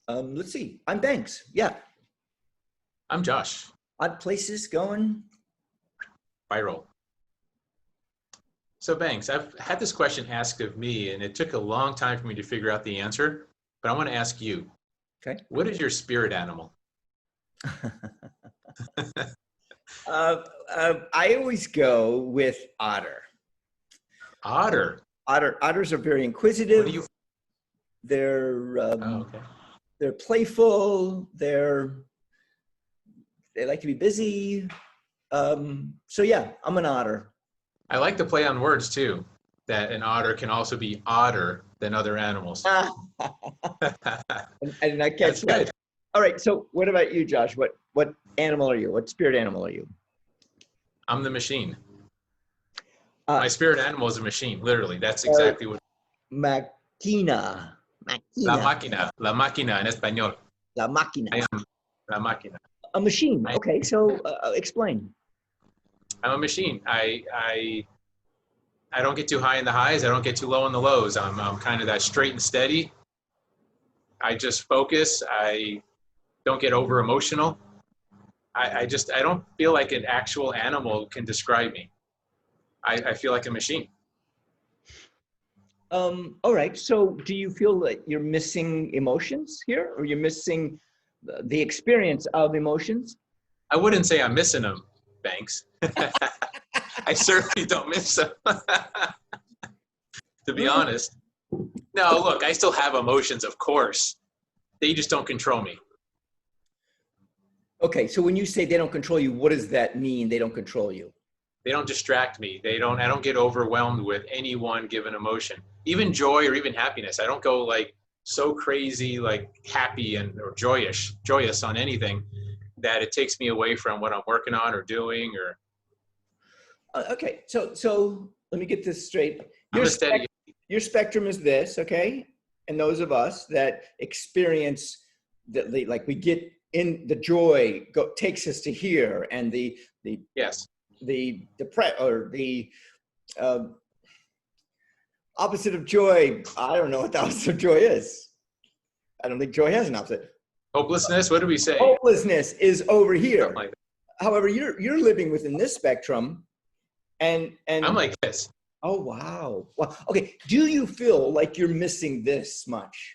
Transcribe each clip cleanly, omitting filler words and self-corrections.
Let's see. I'm Banks. Yeah. I'm Josh. Odd places going. Viral. So Banks, I've had this question asked of me, and it took a long time for me to figure out the answer, but I want to ask you, Okay. what is your spirit animal? I always go with otter. Otter. Otters are very What inquisitive. do you? They're Oh, okay. they're playful. They like to be busy. So yeah, I'm an otter. I like to play on words too, that an otter can also be odder than other animals. I did not catch That's that. good. All right. So what about you, Josh? What animal are you? What spirit animal are you? I'm the machine. Uh, My spirit animal is a machine, literally. That's exactly what. Máquina. La Máquina. máquina. La máquina en español. La máquina. I am la máquina. A machine. I, Okay. So explain. I'm a machine. I don't get too high in the highs. I don't get too low in the lows. I'm kind of that straight and steady. I just focus. I don't get over emotional. I don't feel like an actual animal can describe me. I feel like a machine. All right. So do you feel that you're missing emotions here, or you're missing the experience of emotions? I wouldn't say I'm missing them, Banks. I certainly don't miss them. To be honest. No, look, I still have emotions, of course. They just don't control me. Okay. So when you say they don't control you, what does that mean? They don't control you? They don't distract me. I don't get overwhelmed with any one given emotion. Even joy or even happiness. I don't go like so crazy, like happy or joyous on anything that it takes me away from what I'm working on or doing or. Okay. So let me get this straight. I'm a steady. Your spectrum is this, okay? And those of us that experience like we get in the joy takes us to here, and the Yes. the opposite of joy. I don't know what the opposite of joy is. I don't think joy has an opposite. Hopelessness. What do we say? Hopelessness is over here. Like However, you're living within this spectrum, and I'm like this. oh wow. Well, okay. Do you feel like you're missing this much?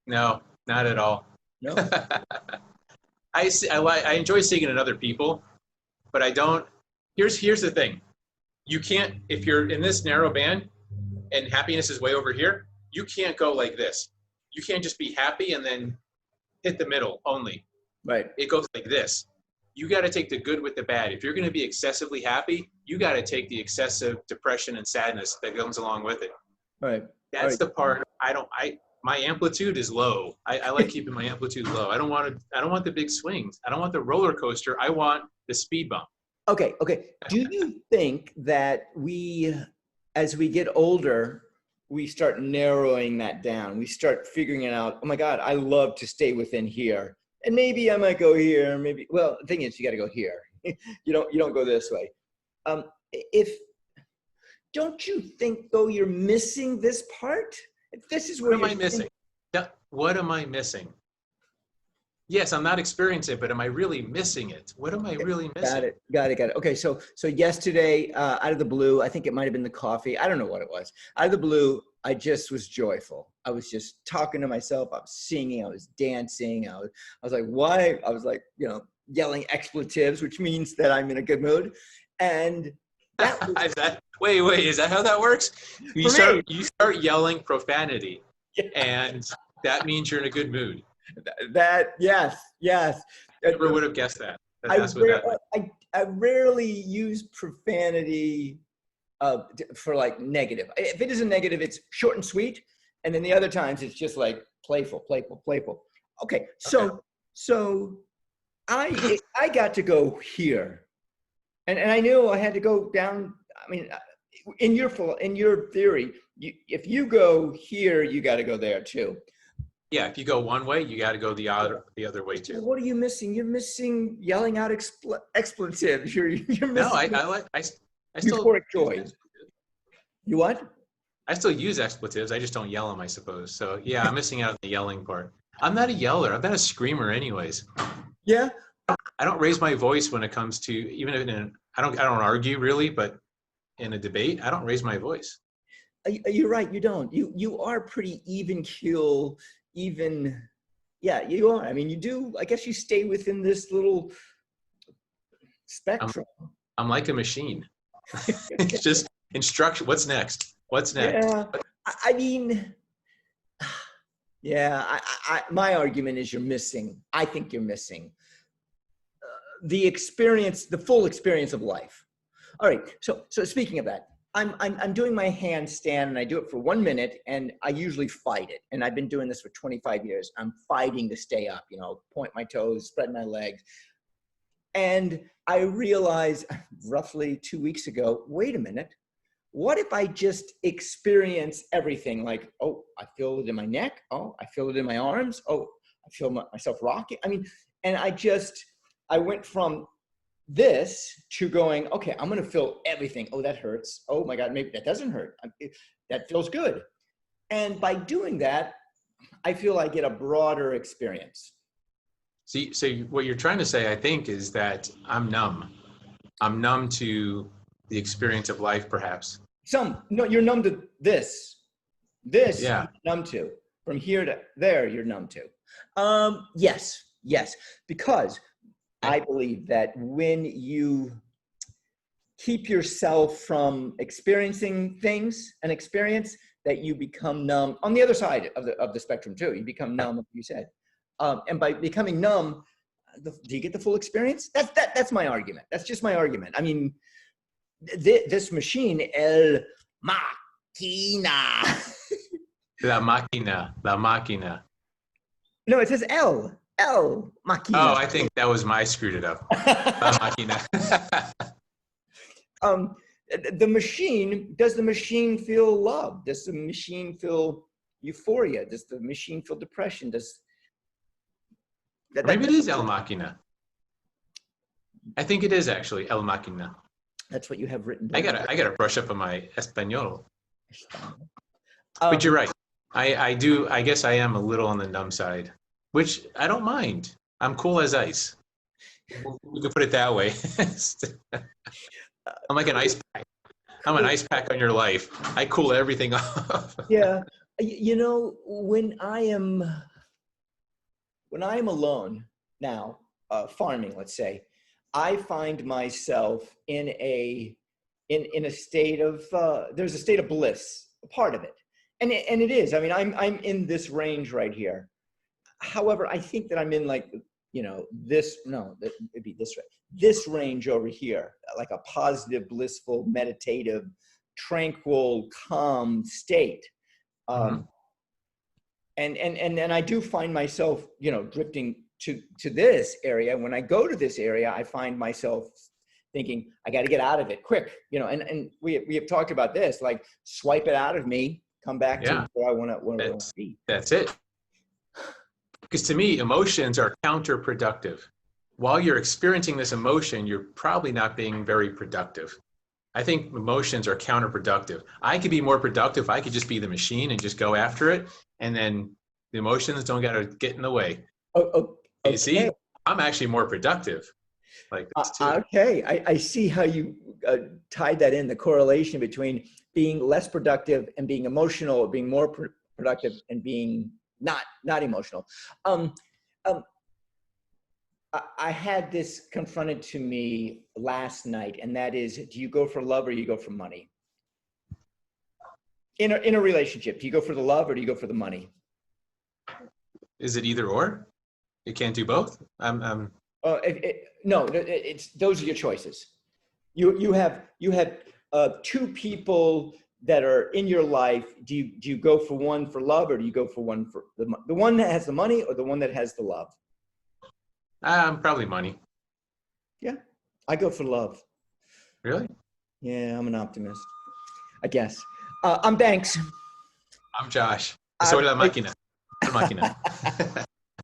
No, not at all. No. I enjoy seeing it in other people, but I don't. Here's the thing. You can't, if you're in this narrow band and happiness is way over here, you can't go like this. You can't just be happy and then hit the middle only. Right. It goes like this. You got to take the good with the bad. If you're going to be excessively happy, you got to take the excessive depression and sadness that comes along with it. Right. That's the part my amplitude is low. I like keeping my amplitude low. I don't want the big swings. I don't want the roller coaster. I want the speed bump. Okay. Do you think that as we get older, we start narrowing that down? We start figuring it out. Oh my God, I love to stay within here. And maybe I might go here, maybe, well, the thing is you got to go here. You don't go this way. Don't you think though you're missing this part? This is what am I missing? What am I missing? Yes, I'm not experiencing it, but am I really missing it? What am I really missing? Got it. Okay, so yesterday, out of the blue, I think it might have been the coffee. I don't know what it was. Out of the blue, I just was joyful. I was just talking to myself. I was singing. I was dancing. I was like, why? I was like, yelling expletives, which means that I'm in a good mood. And that was, wait, is that how that works? You start yelling profanity, and that means you're in a good mood. Yes. I never would have guessed that. I rarely use profanity for like negative. If it is a negative, it's short and sweet, and then the other times it's just like playful. Okay, so I got to go here, and I knew I had to go down. I mean, in your theory, if you go here, you got to go there too. Yeah, if you go one way, you got to go the other way too. What are you missing? You're missing yelling out expletives. You're missing. No, I still euphoric joy. You what? I still use expletives. I just don't yell them, I suppose. So yeah, I'm missing out on the yelling part. I'm not a yeller. I'm not a screamer anyways. Yeah. I don't raise my voice when it comes to, even I don't argue really, but in a debate, I don't raise my voice. You're right. You don't. You are pretty even keel, even. Yeah, you are. I mean, you do. I guess you stay within this little I'm, spectrum. I'm like a machine. It's just instruction. What's next? What's next? Yeah. I mean, yeah. My argument is you're missing. I think you're missing the experience, the full experience of life. All right. So speaking of that, I'm doing my handstand and I do it for 1 minute and I usually fight it. And I've been doing this for 25 years. I'm fighting to stay up, point my toes, spread my legs. And I realized roughly 2 weeks ago, wait a minute, what if I just experience everything? Like, oh, I feel it in my neck. Oh, I feel it in my arms. Oh, I feel myself rocking. I mean, and I went from this to going, okay, I'm going to feel everything. Oh, that hurts. Oh my God, maybe that doesn't hurt. That feels good. And by doing that, I feel I get a broader experience. See, so what you're trying to say, I think, is that I'm numb. I'm numb to the experience of life, perhaps. No, you're numb to this. This Yeah. you're numb to. From here to there, you're numb to. Yes, because I believe that when you keep yourself from experiencing things, an experience, that you become numb on the other side of the spectrum too. You become numb, like you said. And by becoming numb, do you get the full experience? That's my argument. That's just my argument. I mean, this machine, El Máquina. La máquina. No, it says El Máquina. Oh, I think that was my screwed it up. La máquina. The machine, does the machine feel love? Does the machine feel euphoria? Does the machine feel depression? Maybe it is El Máquina. I think it is actually El Máquina. That's what you have written down. I gotta brush up on my Espanol. But you're right. I guess I am a little on the numb side, which I don't mind. I'm cool as ice. We could put it that way. I'm like an ice pack. I'm an ice pack on your life. I cool everything off. Yeah. When I am alone now, farming, let's say, I find myself in a state of, there's a state of bliss, a part of it. And it is, I mean, I'm in this range right here. However, I think that I'm in like, it'd be this way. This range over here, like a positive, blissful, meditative, tranquil, calm state. And I do find myself, drifting to this area. When I go to this area, I find myself thinking, I got to get out of it quick, and we have talked about this, like swipe it out of me, come back to where I want to be. That's it. Because to me, emotions are counterproductive. While you're experiencing this emotion, you're probably not being very productive. I think emotions are counterproductive. I could be more productive. I could just be the machine and just go after it. And then the emotions don't got to get in the way. Okay. You see, I'm actually more productive. Like this too. Okay. I see how you tied that in, the correlation between being less productive and being emotional, or being more productive and being not emotional. I had this confronted to me last night, and that is, do you go for love or you go for money? In a relationship, do you go for the love or do you go for the money? Is it either or? You can't do both? No, it's those are your choices. You have two people that are in your life. Do you go for one for love, or do you go for one for the one that has the money, or the one that has the love? Probably money. Yeah, I go for love. Really? Yeah, I'm an optimist, I guess. I'm Banks. I'm Josh. Soy la máquina. La máquina.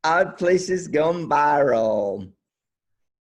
Odd places gone viral.